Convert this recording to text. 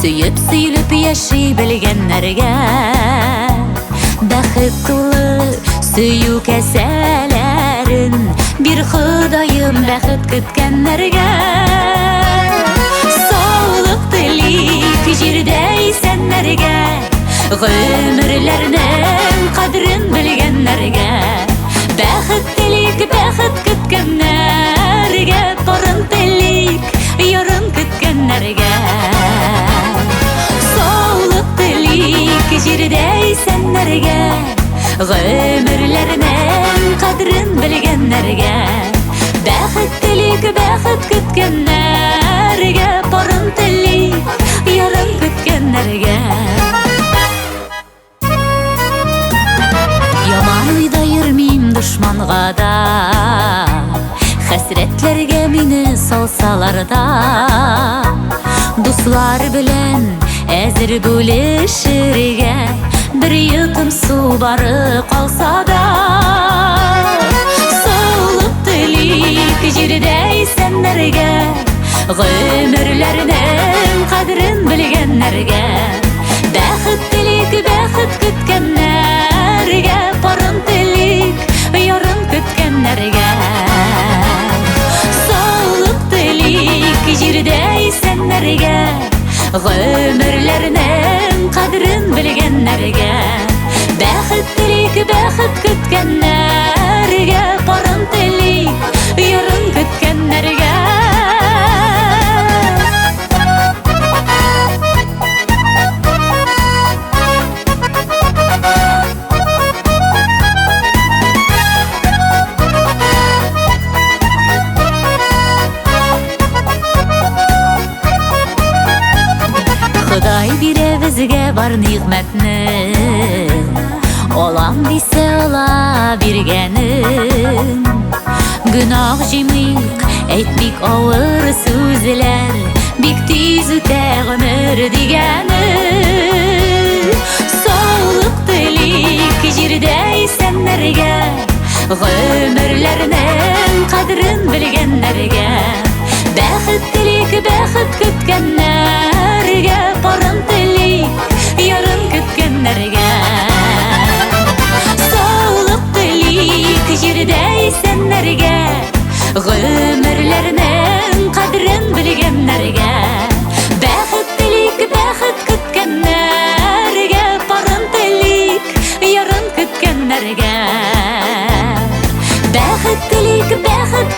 Сөйіп сөйліп яши білгенлерге, бақыт тулы сөю кәсәләрін бір Құдайым бақыт күткенлерге. Саулық тілейік жердей сәнлерге, ғөмірлерінің қадірін білгенлерге. Бақыт тілейік бақыт күткенлерге, порын тілейік ярын күткенлерге. Саулық тілейік жердей сәнлерге, ғөмірлерінің қадірін білгенлерге. Бақыт тілейік бақыт күткенлерге, порын тілейік ярын күткенлерге. Яман уйда йөрмим душманға да, хәсрәтләргә мине салсалар да. Дуслар белән әзер бүлешергә, бір йотым су бары калса да. Саулык телик җирдәй сәннәргә, гомерләрнең кадерен белгәннәргә. Бәхет телик бәхет көткәннәргә, порын телик ярын көткәннәргә. Саулык телик җирдәй сәннәргә, гомерләрнең кадерен белгәннәргә. Бәхет телик бәхет көткәннәргә, порын телик ярын көткәннәргә. Құдай бирә безгә бар нигъмәтне, алам дисә ала биргәнен. Гөнаһ җимик, әйтмик авыр сүзләр, бик тиз үтә гомер дигәнен. Саулык телик җирдәй сәннәргә, гомерләрнең кадерен белгәннәргә. Бәхет телик бәхет көткәннәргә, порын телик ярын көткәннәргә. Саулык телик җирдәй сәннәргә, гомерләрнең кадерен белгәннәргә. Бәхет телик бәхет көткәннәргә, порын телик ярын көткәннәргә. Бәхет телик бәхет